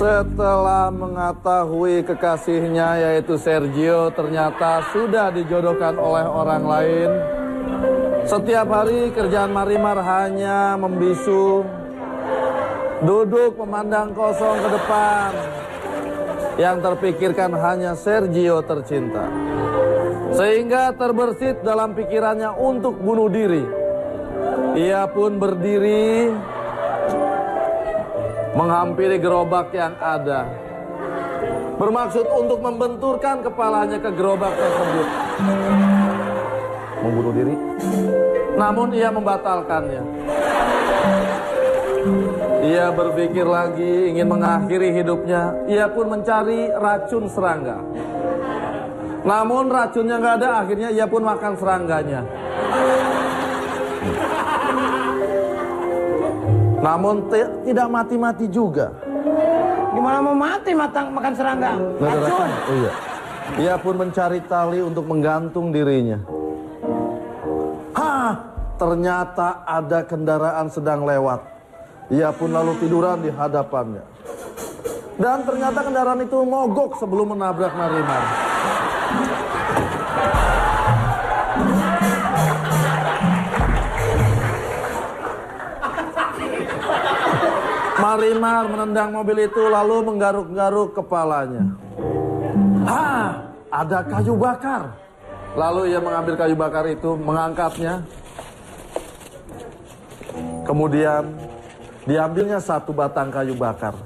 Setelah mengetahui kekasihnya yaitu Sergio ternyata sudah dijodohkan oleh orang lain, setiap hari kerjaan Marimar hanya membisu, duduk memandang kosong ke depan. Yang terpikirkan hanya Sergio tercinta. Sehingga terbersit dalam pikirannya untuk bunuh diri. Ia pun berdiri menghampiri gerobak yang ada, bermaksud untuk membenturkan kepalanya ke gerobak tersebut. Membunuh diri. Namun ia membatalkannya. Ia berpikir lagi ingin mengakhiri hidupnya. Ia pun mencari racun serangga. Namun racunnya nggak ada, akhirnya ia pun makan serangganya. Namun tidak mati-mati juga. Gimana mau mati makan serangga? Racun. Oh iya. Ia pun mencari tali untuk menggantung dirinya. Ternyata ada kendaraan sedang lewat. Ia pun lalu tiduran di hadapannya. Dan ternyata kendaraan itu mogok sebelum menabrak Marimar. Marimar menendang mobil itu lalu menggaruk-garuk kepalanya. Ada kayu bakar. Lalu ia mengambil kayu bakar itu, mengangkatnya. Kemudian diambilnya satu batang kayu bakar.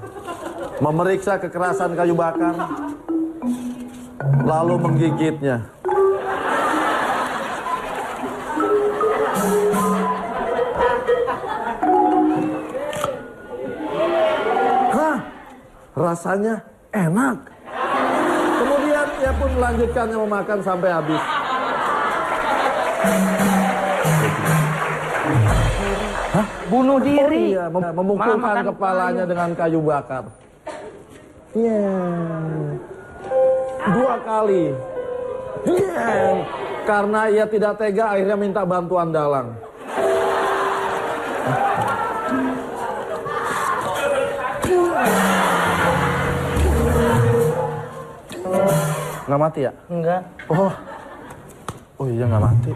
Memeriksa kekerasan kayu bakar. Lalu menggigitnya. Rasanya enak. Kemudian ia pun melanjutkannya memakan sampai habis. Bunuh diri? Iya, memukulkan kepalanya dengan kayu bakar. Dua kali. Karena ia tidak tega, akhirnya minta bantuan dalang. Nggak mati ya? Enggak. Oh iya nggak mati.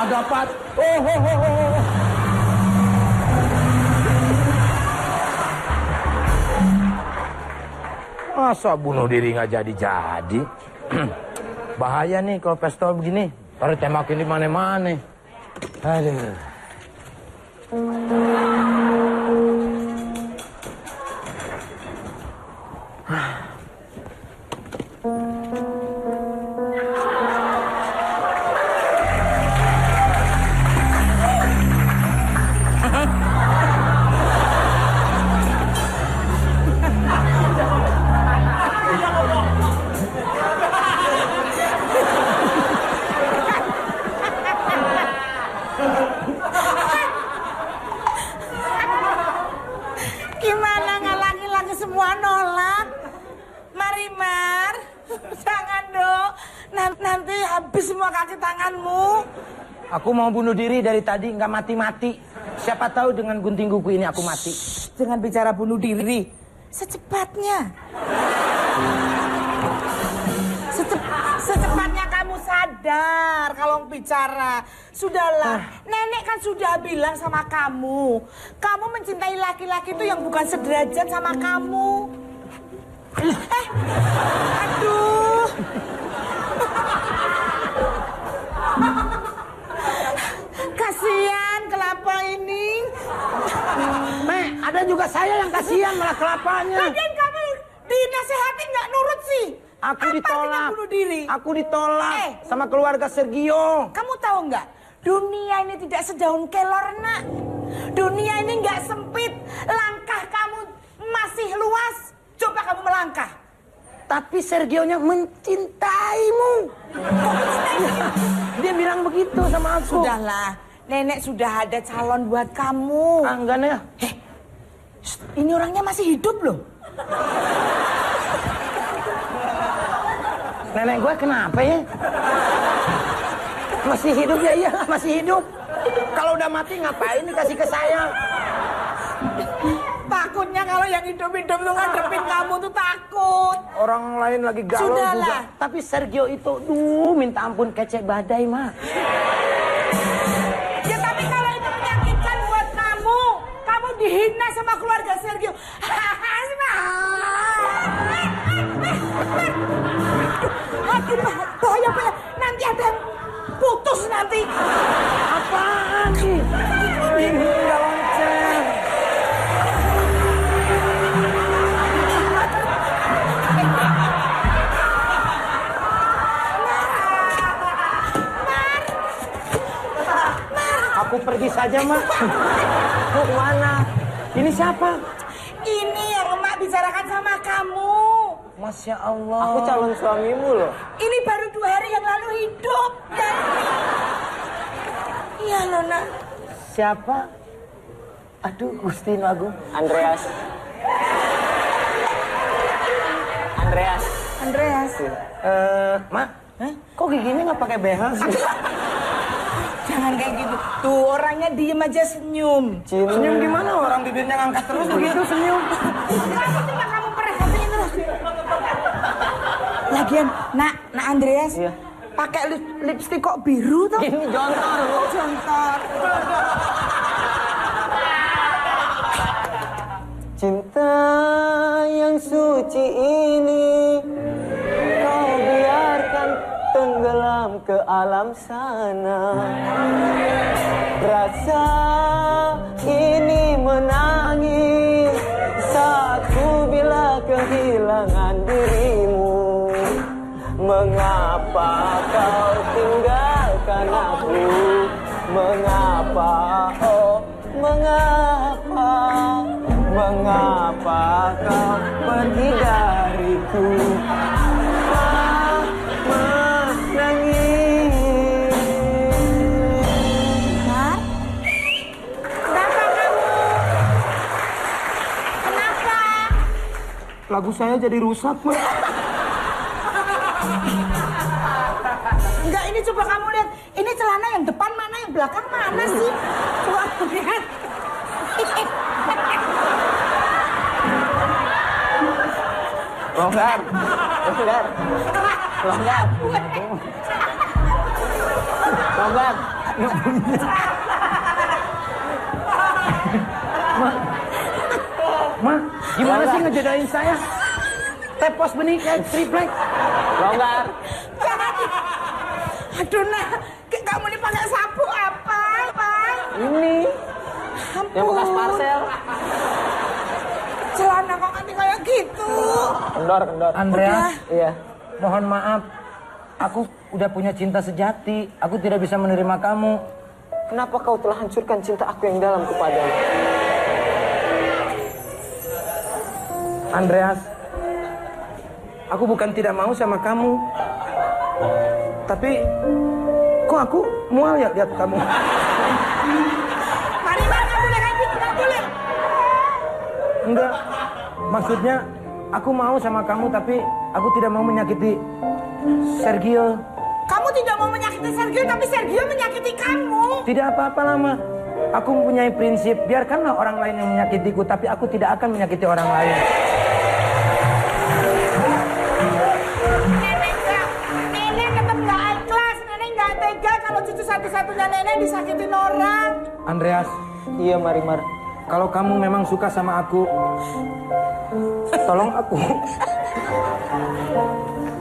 Ada apa? Masa bunuh diri nggak jadi-jadi? Bahaya nih kalau pistol begini. Baru tembakin di mana-mana. Aduh. Gimana nggak laki-laki semua nolak? Marimar, jangan dong. Nanti habis semua kaki tanganmu. Aku mau bunuh diri dari tadi nggak mati-mati. Siapa tahu dengan gunting kuku ini aku mati. Dengan bicara bunuh diri, secepatnya. Secepatnya kamu sadar kalau bicara. Sudahlah, nenek kan sudah bilang sama kamu. Kamu mencintai laki-laki itu yang bukan sederajat sama kamu. Aduh. Kasihan kelapa ini. Mek, ada juga saya yang kasihan malah kelapanya. Lagian kamu dinasehatin nggak nurut sih. Aku Apa ditolak. bunuh diri? Aku ditolak sama keluarga Sergio. Kamu tahu nggak? Dunia ini tidak sedaun kelor, nak. Dunia ini nggak sempit. Langkah kamu masih luas. Coba kamu melangkah. Tapi Sergio-nya mencintaimu. Dia bilang begitu sama aku. Sudahlah, nenek sudah ada calon buat kamu. Enggak ya. Ini orangnya masih hidup loh. Nenek gue kenapa ya? Masih hidup ya? Iya, masih hidup. Kalau udah mati ngapain dikasih ke saya? takutnya kalau yang hidup-hidup tuh ngadepin kamu tuh takut. Orang lain lagi galau Sudahlah. juga. Tapi Sergio itu, minta ampun kece badai, Ma. Ya tapi kalau itu menyakitkan buat kamu, kamu dihina sama keluarga Sergio. Aduh, bahaya apa ya? Nanti ada yang putus nanti. Apaan sih? Ini nggak loncat. Aku pergi saja, Ma. Mau kemana? Ini siapa? Ini yang emak bicarakan sama kamu. Masya Allah. Aku calon suamimu loh. Ini baru 2 hari yang lalu hidup. Dan... Iya loh, nak. Siapa? Aduh, Gusti Agung. Andreas. Andreas. Andreas. Ma, kok giginya nggak pakai behel sih? Jangan kayak gitu. Tuh orangnya diem aja senyum. Senyum gimana? Orang bibirnya ngangkat terus begitu senyum. Kamu coba kamu perhatiin terus. Lagian, nak Andreas, Iya. pakai lipstik kok biru tuh? Ini jontor, Bu. Jontor. Cinta yang suci ini kau biarkan tenggelam ke alam sana. Rasa ini menangis saat ku bila kehilangan dirimu. Mengapa kau tinggalkan aku? Mengapa, oh mengapa? Mengapa kau pergi dariku? Menangis. Mar? Kenapa kamu? Kenapa? Lagu saya jadi rusak, Ma. Enggak, ini coba kamu lihat. Ini celana yang depan mana, yang belakang mana sih? Coba aku lihat. Longgar, longgar, longgar, longgar. Ma, gimana sih ngejodohin saya? Tepos benih kayak triplek. Longgar. Jangan. Aduh, nak. Kamu ini pakai sapu apa? Ini Ampun. yang bekas parcel. Celana kok nanti kayak gitu. Kendor, kendor. Andreas, Iya. mohon maaf. Aku udah punya cinta sejati. Aku tidak bisa menerima kamu. Kenapa kau telah hancurkan cinta aku yang dalam kepadamu? Andreas, aku bukan tidak mau sama kamu. Tapi, kok aku mual ya lihat kamu? Mari, nggak boleh kayak gitu, nggak boleh. Enggak, maksudnya aku mau sama kamu tapi aku tidak mau menyakiti Sergio. Kamu tidak mau menyakiti Sergio, tapi Sergio menyakiti kamu. Tidak apa-apa Lama. Aku mempunyai prinsip, biarkanlah orang lain yang menyakitiku, tapi aku tidak akan menyakiti orang lain. Nenek tetap nggak ikhlas, nenek nggak tega kalau cucu satu-satunya nenek disakitin orang. Andreas, Iya, Marimar. kalau kamu memang suka sama aku, tolong aku.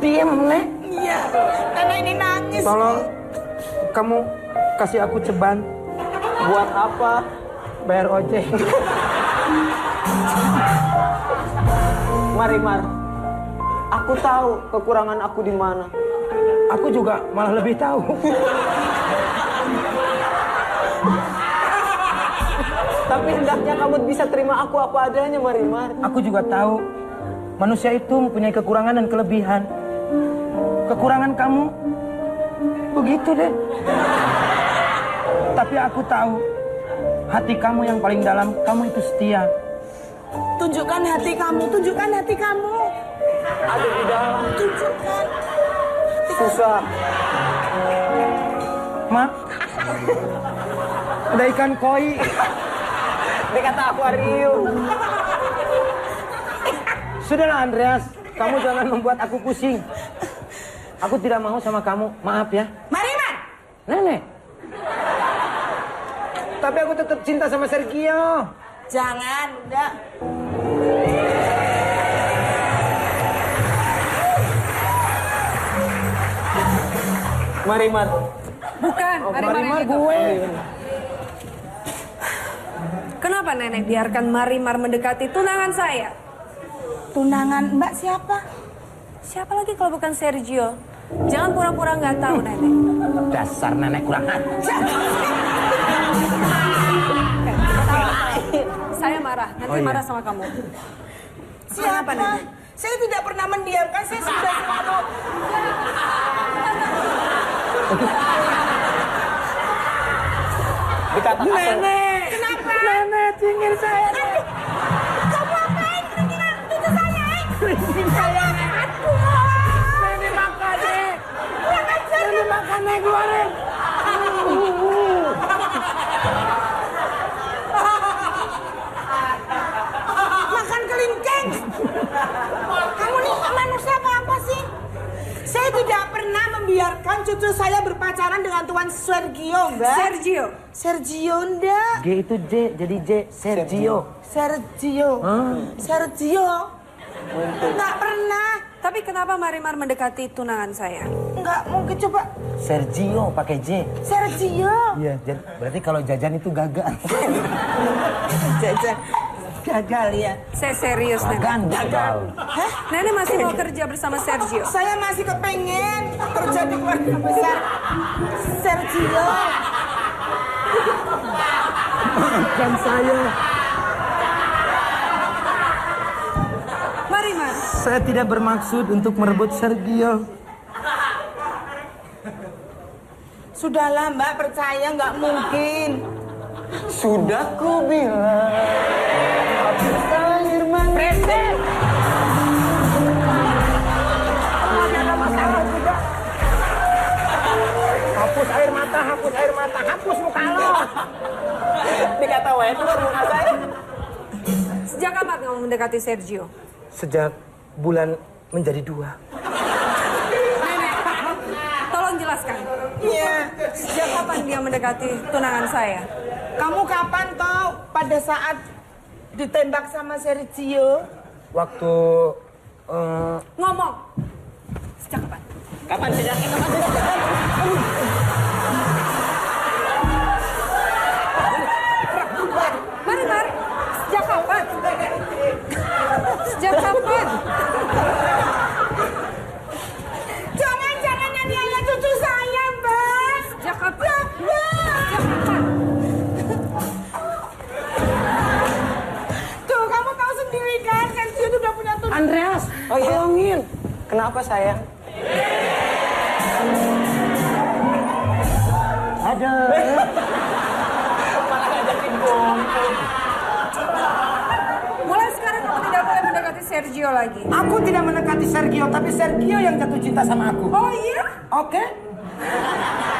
Diam, Nek. Iya, nenek ini nangis. Tolong kamu kasih aku ceban Buat apa? bayar ojek. Marimar. Aku tahu kekurangan aku di mana. Aku juga malah lebih tahu. Tapi hendaknya kamu bisa terima aku apa adanya, Marimar. Aku juga tahu manusia itu mempunyai kekurangan dan kelebihan. Kekurangan kamu begitu deh. Tapi aku tahu hati kamu yang paling dalam, kamu itu setia. Tunjukkan hati kamu, tunjukkan hati kamu. Ada di dalam. Tunjukkan. Susah. Ma, ada ikan koi. Dia kata akuarium. Sudahlah Andreas, kamu jangan membuat aku pusing. Aku tidak mau sama kamu, maaf ya. Marimar! Nenek. Tapi aku tetap cinta sama Sergio. Jangan, enggak. Marimar. Bukan, Marimar yang itu. gue. Kenapa nenek biarkan Marimar mendekati tunangan saya? Tunangan Mbak siapa? Siapa lagi kalau bukan Sergio? Jangan pura-pura nggak tahu nenek. Dasar nenek kurang ajar. Saya marah, nanti marah sama kamu. Siapa? nenek? Saya tidak pernah mendiamkan, saya sudah selalu... Dikatakan Nenek. Kenapa? Nenek tinggal saya. Kamu apain? Itu saya. Tinggal saya. Aduh. Nenek makan nek. Kurang ajar. Nenek makan nek keluarin. Makan kelingking. Kamu nih manusia apa sih? Saya tidak pernah membiarkan cucu saya berpacaran dengan Tuan Sergio, Mbak. Sergio. Sergio ndak? G itu J, jadi J. Sergio. Sergio. Sergio. Nggak pernah. Tapi kenapa Marimar mendekati tunangan saya? Nggak mungkin, coba. Sergio pakai J. Sergio. Iya, berarti kalau jajan itu gagal. Jajan. Gagal ya. Saya serius nenek. Gagal. Hah? Nenek masih mau kerja bersama Sergio. Saya masih kepengen kerja di keluarga besar Sergio. Bukan saya. Marimar, Saya tidak bermaksud untuk merebut Sergio. Sudahlah Mbak, percaya nggak mungkin. sudah ku bilang. Hapus air mata. Presiden. Kalau ada masalah juga. Hapus air mata, hapus air mata, hapus muka lo. Dikata wae itu baru muka saya. sejak kapan kamu mendekati Sergio? Sejak bulan menjadi 2. Nenek, tolong jelaskan. Iya. Sejak kapan dia mendekati tunangan saya? Kamu kapan tahu pada saat ditembak sama Sergio? Waktu Ngomong. Sejak kapan? Kapan sejaknya? Kapan sejaknya? Marimar, sejak kapan? Sejak kapan? Jangan-jangan yang dia cucu saya, Mbak. Sejak kapan? Mbak. Sejak kapan? Tuh, kamu tahu sendiri kan, Sergio itu udah punya tunangan. Andreas, Oh iya. tolongin. Kenapa sayang? Ada. Malah ngajakin bom. Mulai sekarang kamu tidak boleh mendekati Sergio lagi. Aku tidak mendekati Sergio, tapi Sergio yang jatuh cinta sama aku. Oh iya? Oke?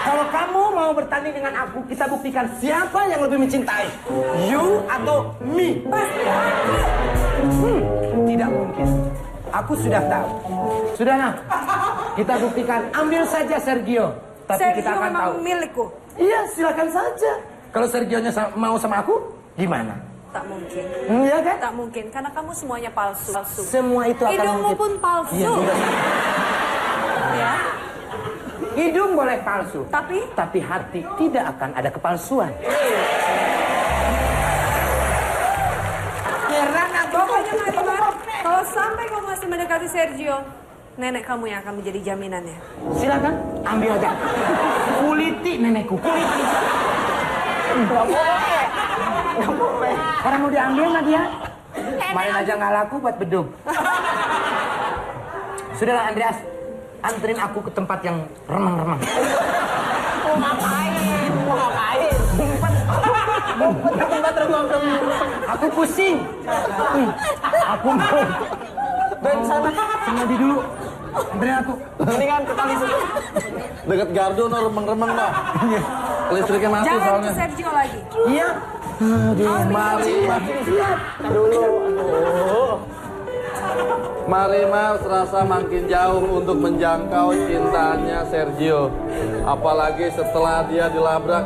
Kalau kamu mau bertanding dengan aku, kita buktikan siapa yang lebih mencintai. You atau me? Tidak mungkin. Aku sudah tahu. Sudah nah, kita buktikan. Ambil saja Sergio. Tapi Sergio kita akan memang tahu. milikku. Iya, silakan saja. Kalau Sergio-nya mau sama aku, gimana? Tak mungkin. Iya kan? Tak mungkin, karena kamu semuanya palsu. Semua itu akan Hidungmu mungkin. pun palsu. Iya, juga. Ya. Hidung boleh palsu, Tapi hati tidak akan ada kepalsuan. Heran aku. pokoknya Marimar, kalau sampai kamu masih mendekati Sergio, nenek kamu yang akan menjadi jaminannya. Silakan, ambil aja. Kuliti nenekku, kuliti. Gak boleh. Gak boleh. Orang mau diambil nggak dia? Main aja nggak laku buat bedug. Sudahlah Andreas, anterin aku ke tempat yang remang-remang. Mau ngapain? Mau ngapain? Ngumpet ke tempat remang-remang. Aku pusing. Aku mau. Dan sana. Sama di dulu. Anterin aku. Mendingan ke tali dulu. Dekat gardu no remeng-remeng dah. Listriknya mati Jangan ke soalnya. Sergio lagi. Iya. Aduh, Mari. Dulu. Aduh. Marimar serasa makin jauh untuk menjangkau cintanya Sergio. Apalagi setelah dia dilabrak